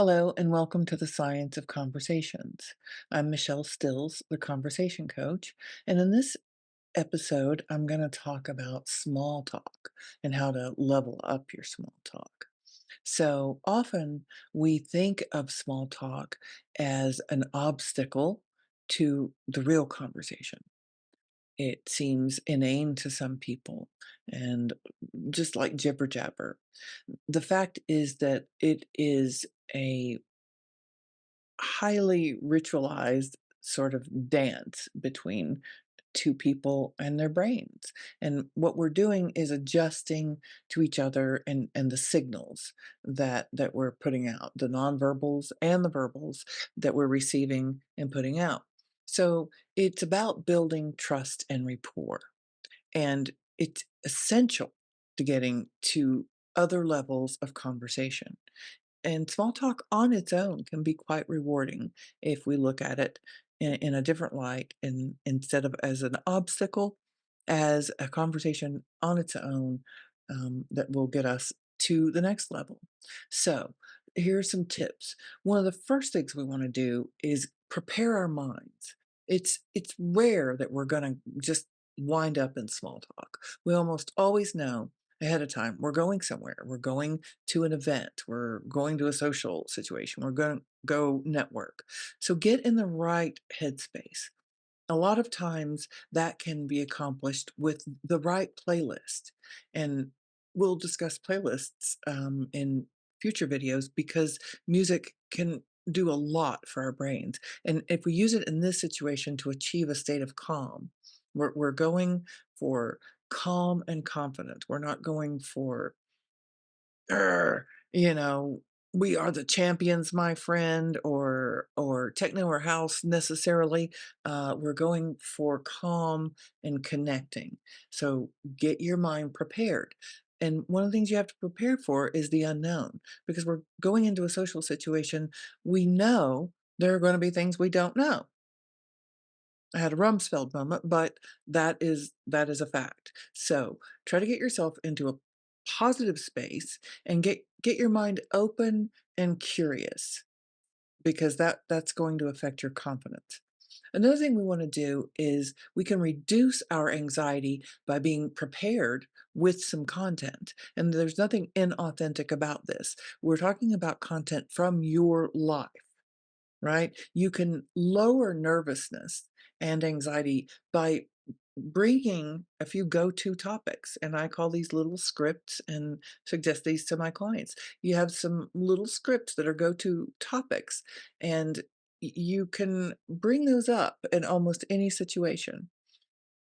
Hello, and welcome to the Science of Conversations. I'm Michelle Stills, the conversation coach, and in this episode, I'm going to talk about small talk and how to level up your small talk. So often we think of small talk as an obstacle to the real conversation. It seems inane to some people and just like jibber jabber. The fact is that it is a highly ritualized sort of dance between two people and their brains. And what we're doing is adjusting to each other and the signals that we're putting out, the nonverbals and the verbals that we're receiving and putting out. So it's about building trust and rapport. And it's essential to getting to other levels of conversation. And small talk on its own can be quite rewarding if we look at it in a different light and instead of as an obstacle, as a conversation on its own that will get us to the next level. So, here are some tips. One of the first things we want to do is prepare our minds. It's rare that we're going to just wind up in small talk. We almost always know ahead of time we're going somewhere. We're going to an event, we're going to a social situation, we're going to go network. So get in the right headspace. A lot of times that can be accomplished with the right playlist. And we'll discuss playlists in future videos because music can do a lot for our brains. And if we use it in this situation to achieve a state of calm, we're going for calm and confident. We're not going for "Grr," you know, "We are the champions, my friend," or techno or house necessarily. We're going for calm and connecting. So get your mind prepared. And one of the things you have to prepare for is the unknown because we're going into a social situation. We know there are going to be things we don't know. I had a Rumsfeld moment, but that is a fact. So, try to get yourself into a positive space and get your mind open and curious because that's going to affect your confidence. Another thing we wanna do is we can reduce our anxiety by being prepared with some content, and there's nothing inauthentic about this. We're talking about content from your life. Right? You can lower nervousness and anxiety by bringing a few go-to topics, and I call these little scripts and suggest these to my clients. You have some little scripts that are go-to topics, and you can bring those up in almost any situation.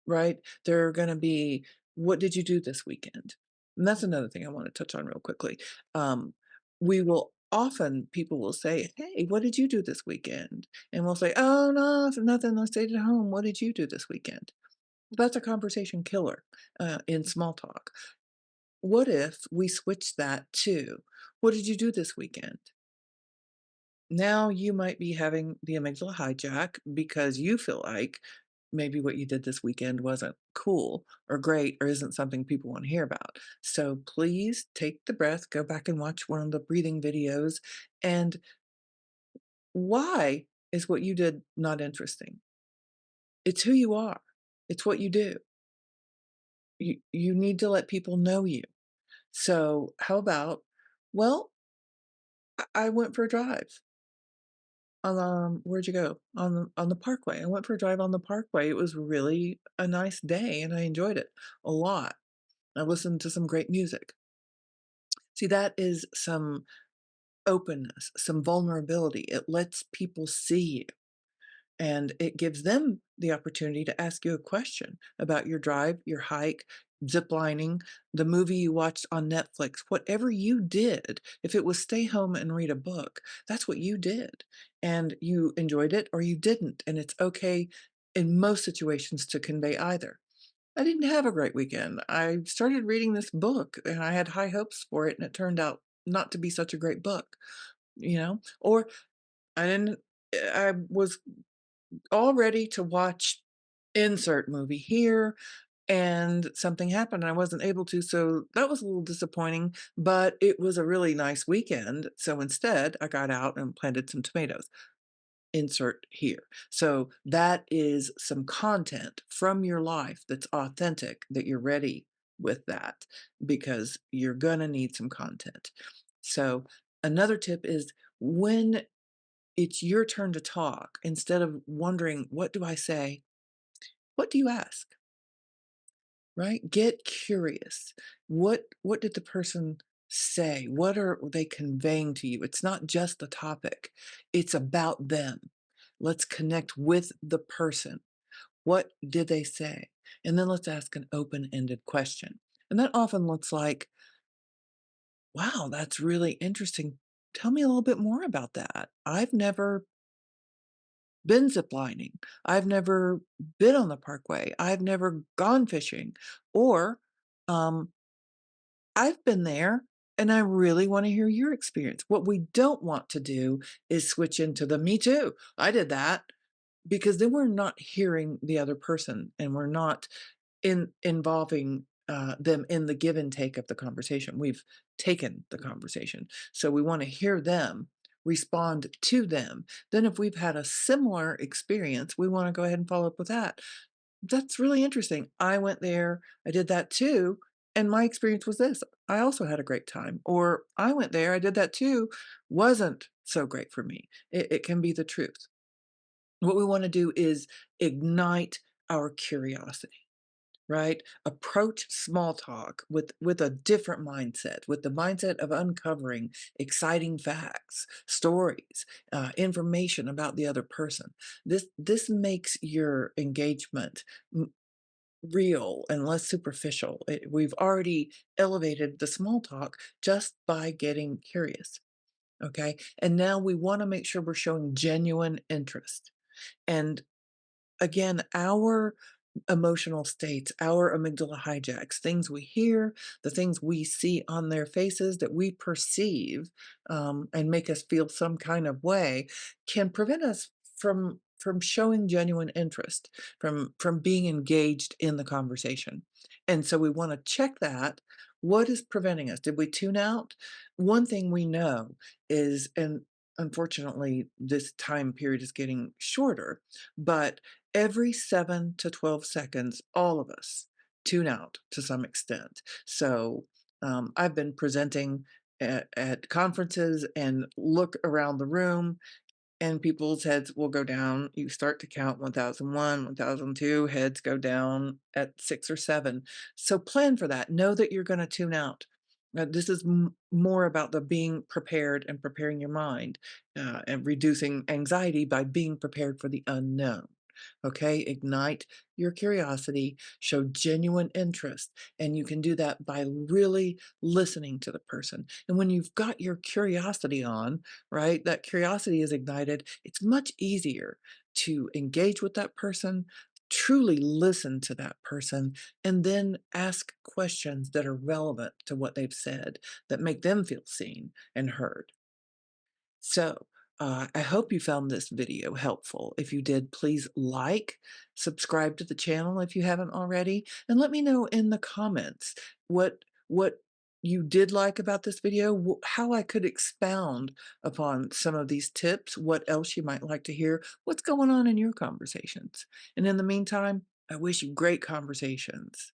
Right? They're gonna be, "What did you do this weekend?" And that's another thing I wanna touch on real quickly. Um, we will often people will say, "Hey, what did you do this weekend?" And we'll say, "Oh, no, nothing, I stayed at home. What did you do this weekend?" That's a conversation killer, in small talk. What if we switch that to, "What did you do this weekend?" Now you might be having the amygdala hijack because you feel like maybe what you did this weekend wasn't cool or great or isn't something people want to hear about. So please take the breath, go back and watch one of the breathing videos. And why is what you did not interesting? It's who you are. It's what you do. You need to let people know you. So how about, well, I went for a drive. Where'd you go? On the parkway. I went for a drive on the parkway. It was really a nice day, and I enjoyed it a lot. I listened to some great music. See, that is some openness, some vulnerability. It lets people see you. And it gives them the opportunity to ask you a question about your drive, your hike, ziplining, the movie you watched on Netflix, whatever you did. If it was stay home and read a book, that's what you did. And you enjoyed it or you didn't. And it's okay in most situations to convey either. I didn't have a great weekend. I started reading this book and I had high hopes for it, and it turned out not to be such a great book, Or I didn't, I was all ready to watch insert movie here, and something happened, and I wasn't able to, so that was a little disappointing, but it was a really nice weekend, so instead, I got out and planted some tomatoes. Insert here. So that is some content from your life that's authentic, that you're ready with that, because you're gonna need some content. So another tip is when it's your turn to talk, instead of wondering, "What do I say?" What do you ask? Right? Get curious. What did the person say? What are they conveying to you? It's not just the topic. It's about them. Let's connect with the person. What did they say? And then let's ask an open-ended question. And that often looks like, "Wow, that's really interesting. Tell me a little bit more about that. I've never been ziplining. I've never been on the parkway. I've never gone fishing." Or, um, "I've been there, and I really wanna hear your experience." What we don't want to do is switch into the "Me too, I did that," because then we're not hearing the other person, and we're not involving, them in the give and take of the conversation. We've taken the conversation, so we wanna hear them, respond to them. Then if we've had a similar experience, we wanna go ahead and follow up with that. "That's really interesting. I went there, I did that too, and my experience was this. I also had a great time." Or, "I went there, I did that too, wasn't so great for me." It can be the truth. What we wanna do is ignite our curiosity. Right? Approach small talk with a different mindset, with the mindset of uncovering exciting facts, stories, information about the other person. This makes your engagement real and less superficial. We've already elevated the small talk just by getting curious. Okay, and now we want to make sure we're showing genuine interest. And again, our emotional states, our amygdala hijacks, things we hear, the things we see on their faces that we perceive, and make us feel some kind of way, can prevent us from showing genuine interest, from being engaged in the conversation. And so we wanna check that. What is preventing us? Did we tune out? One thing we know is, and unfortunately, this time period is getting shorter, but every 7 to 12 seconds, all of us tune out to some extent. So, I've been presenting at conferences and look around the room, and people's heads will go down. You start to count 1001, 1002, heads go down at 6 or 7. So plan for that. Know that you're gonna tune out. This is more about the being prepared and preparing your mind, and reducing anxiety by being prepared for the unknown. Okay? Ignite your curiosity, show genuine interest, and you can do that by really listening to the person. And when you've got your curiosity on, right? That curiosity is ignited. It's much easier to engage with that person, truly listen to that person, and then ask questions that are relevant to what they've said, that make them feel seen and heard. So, I hope you found this video helpful. If you did, please like, subscribe to the channel if you haven't already, and let me know in the comments what you did like about this video, how I could expound upon some of these tips, what else you might like to hear, what's going on in your conversations. And in the meantime, I wish you great conversations.